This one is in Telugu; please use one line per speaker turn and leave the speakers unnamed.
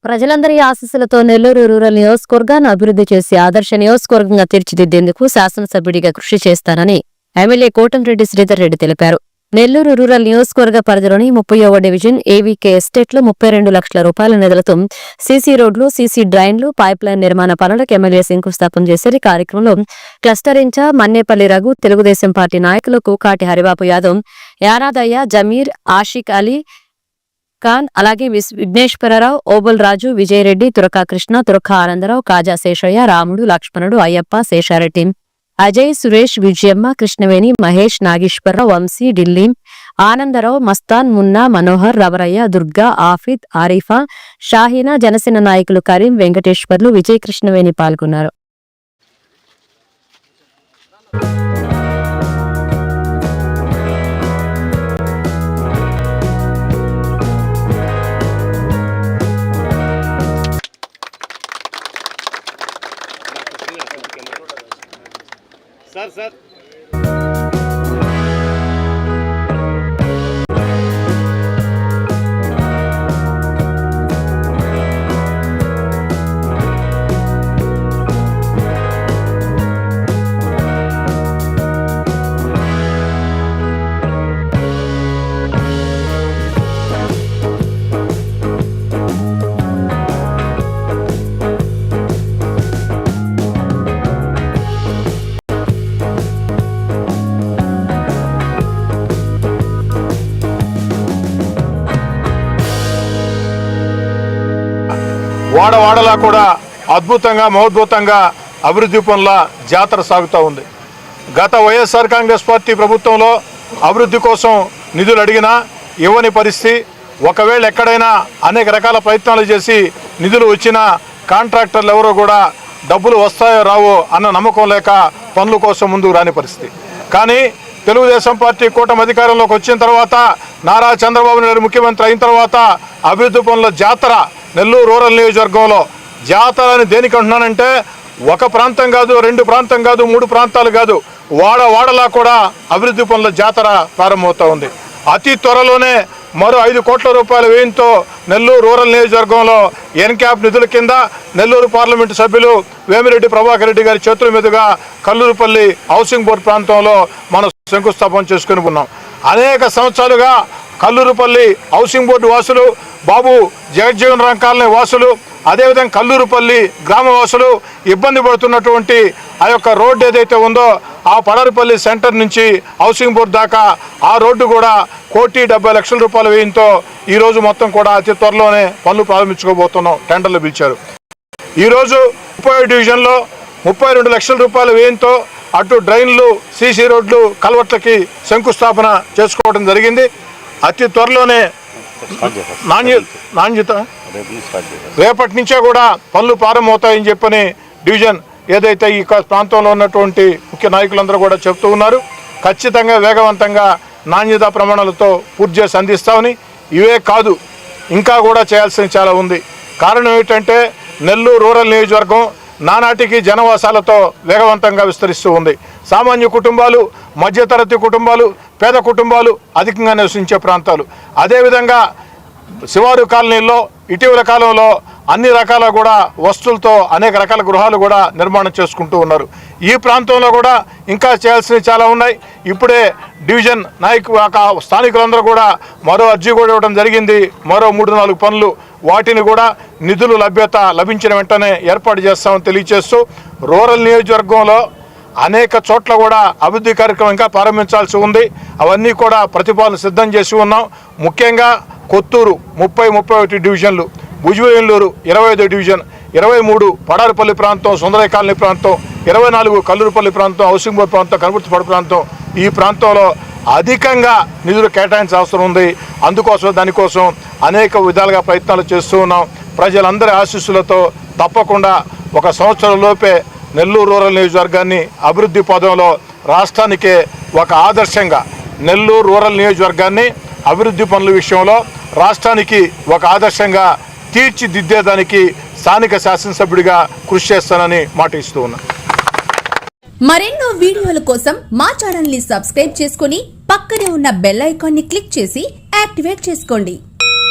ప్రజలందరి ఆశీస్సులతో నెల్లూరు రూరల్ నియోజకవర్గాన్ని అభివృద్ధి చేసి ఆదర్శ నియోజకవర్గంగా తీర్చిదిద్దేందుకు శాసనసభ్యుడిగా కృషి చేస్తానని ఎమ్మెల్యే కోటంరెడ్డి శ్రీధర్ రెడ్డి తెలిపారు. నెల్లూరు రూరల్ నియోజకవర్గ పరిధిలోని 30వ డివిజన్ ఏవీకే ఎస్టేట్లో 32 లక్షల రూపాయల నిధులతో సీసీ రోడ్లు, సీసీ డ్రైన్లు, పైప్లైన్ నిర్మాణ పనులకు ఎమ్మెల్యే శంకుస్థాపన చేశారు. ఈ కార్యక్రమంలో cluster in charge Mannepalli Raghu, Telugu Desam party నాయకులు కూకాటి హరిబాబు యాదవ్, యానాదయ్య, జమీర్, ఆషిక్ అలీ ఖాన్, అలాగే విఘ్నేశ్వరరావు, ఓబుల్ రాజు, విజయరెడ్డి, తురకా కృష్ణ, తురకా ఆనందరావు, కాజా శేషయ్య, రాముడు, లక్ష్మణుడు, అయ్యప్ప, శేషారెడ్డి, అజయ్, సురేష్, విజయమ్మ, కృష్ణవేణి, మహేష్, నాగేశ్వరరావు, వంశీ, ఢిల్లీ, ఆనందరావు, మస్తాన్, మున్నా, మనోహర్, రవరయ్య, దుర్గా, ఆఫిద్, ఆరిఫా, షాహీనా, జనసేన నాయకులు కరీం, వెంకటేశ్వర్లు, విజయ్, కృష్ణవేణి పాల్గొన్నారు.
सर వాడవాడలా కూడా అద్భుతంగా మహోద్భుతంగా అభివృద్ధి పనుల జాతర సాగుతూ ఉంది. గత వైఎస్ఆర్ కాంగ్రెస్ పార్టీ ప్రభుత్వంలో అభివృద్ధి కోసం నిధులు అడిగినా ఇవ్వని పరిస్థితి. ఒకవేళ ఎక్కడైనా అనేక రకాల ప్రయత్నాలు చేసి నిధులు వచ్చినా కాంట్రాక్టర్లు ఎవరో కూడా డబ్బులు వస్తాయో రావో అన్న నమ్మకం లేక పనుల కోసం ముందుకు రాని పరిస్థితి. కానీ తెలుగుదేశం పార్టీ కూటమి అధికారంలోకి వచ్చిన తర్వాత, నారా చంద్రబాబు నాయుడు ముఖ్యమంత్రి అయిన తర్వాత అభివృద్ధి పనుల జాతర నెల్లూరు రూరల్ నియోజకవర్గంలో. జాతర అని దేనికి అంటున్నానంటే ఒక ప్రాంతం కాదు, 2 ప్రాంతం కాదు, 3 ప్రాంతాలు కాదు, వాడలా కూడా అభివృద్ధి పనుల జాతర ప్రారంభమవుతూ ఉంది. అతి త్వరలోనే మరో 5 కోట్ల రూపాయల వ్యయంతో నెల్లూరు రూరల్ నియోజకవర్గంలో ఎన్క్యాప్ నిధుల కింద నెల్లూరు పార్లమెంటు సభ్యులు వేమిరెడ్డి ప్రభాకర్ రెడ్డి గారి చేతుల మీదుగా కల్లూరుపల్లి హౌసింగ్ బోర్డు ప్రాంతంలో మనం శంకుస్థాపన చేసుకుని ఉన్నాం. అనేక సంవత్సరాలుగా కల్లూరుపల్లి హౌసింగ్ బోర్డు వాసులు, బాబు జగజ్జీవన్ రామ్ కాలనీ వాసులు, అదేవిధంగా కల్లూరుపల్లి గ్రామవాసులు ఇబ్బంది పడుతున్నటువంటి ఆ యొక్క రోడ్డు ఏదైతే ఉందో ఆ పడారిపల్లి సెంటర్ నుంచి హౌసింగ్ బోర్డు దాకా ఆ రోడ్డు కూడా 1,70,00,000 రూపాయల వ్యయంతో ఈరోజు మొత్తం కూడా అతి త్వరలోనే పనులు ప్రారంభించుకోబోతున్నాం. టెండర్లు పిలిచారు. ఈరోజు 30 డివిజన్లో 32 లక్షల రూపాయల వ్యయంతో అటు డ్రైన్లు, సీసీ రోడ్లు, కల్వర్ట్లకి శంకుస్థాపన చేసుకోవడం జరిగింది. అతి త్వరలోనే నాణ్యత రేపటి నుంచే కూడా పనులు ప్రారంభమవుతాయని చెప్పని డివిజన్ ఏదైతే ఈ ప్రాంతంలో ఉన్నటువంటి ముఖ్య నాయకులందరూ కూడా చెప్తూ ఉన్నారు. ఖచ్చితంగా వేగవంతంగా నాణ్యతా ప్రమాణాలతో పూర్తి చేసి అందిస్తామని. ఇవే కాదు, ఇంకా కూడా చేయాల్సింది చాలా ఉంది. కారణం ఏంటంటే నెల్లూరు రూరల్ నియోజకవర్గం నానాటికి జనవాసాలతో వేగవంతంగా విస్తరిస్తూ ఉంది. సామాన్య కుటుంబాలు, మధ్యతరగతి కుటుంబాలు, పేద కుటుంబాలు అధికంగా నివసించే ప్రాంతాలు. అదేవిధంగా శివారు కాలనీల్లో ఇటీవల కాలంలో అన్ని రకాల కూడా వస్తువులతో అనేక రకాల గృహాలు కూడా నిర్మాణం చేసుకుంటూ ఉన్నారు. ఈ ప్రాంతంలో కూడా ఇంకా చేయాల్సినవి చాలా ఉన్నాయి. ఇప్పుడే డివిజన్ స్థానికులందరూ కూడా మరో అర్జీ కూడా ఇవ్వడం జరిగింది. మరో 3-4 పనులు, వాటిని కూడా నిధులు లభించిన వెంటనే ఏర్పాటు చేస్తామని తెలియజేస్తూ రూరల్ నియోజకవర్గంలో అనేక చోట్ల కూడా అభివృద్ధి కార్యక్రమం ఇంకా ప్రారంభించాల్సి ఉంది. అవన్నీ కూడా ప్రతిపాదన సిద్ధం చేసి ఉన్నాం. ముఖ్యంగా కొత్తూరు 30-31 డివిజన్లు, భుజవేలూరు 25 డివిజన్, 23 పడారిపల్లి ప్రాంతం, సుందరయ్య కాలనీ ప్రాంతం, 24 కల్లూరుపల్లి ప్రాంతం, హౌసింగ్ బోర్డు ప్రాంతం, కనపర్తిపాడు ప్రాంతం, ఈ ప్రాంతంలో అధికంగా నిధులు కేటాయించాల్సిన అవసరం ఉంది. దానికోసం అనేక విధాలుగా ప్రయత్నాలు చేస్తూ ఉన్నాం. ప్రజలందరి ఆశీస్సులతో తప్పకుండా 1 సంవత్సరం లోపే నెల్లూరు రూరల్ నియోజకవర్గాన్ని అభివృద్ధి పదంలో రాష్ట్రానికే ఒక ఆదర్శంగా, నెల్లూరు రూరల్ నియోజకవర్గాన్ని అభివృద్ధి పనుల విషయంలో రాష్ట్రానికి ఒక ఆదర్శంగా తీర్చిదిద్దేదానికి స్థానిక శాసనసభ్యుడిగా కృషి చేస్తానని మాట ఇస్తూ ఉన్నా.
మరెన్నో వీడియోల కోసం మా ఛానల్ ని సబ్స్క్రైబ్ చేసుకుని పక్కనే ఉన్న బెల్ ఐకాన్ ని క్లిక్ చేసి యాక్టివేట్ చేసుకోండి.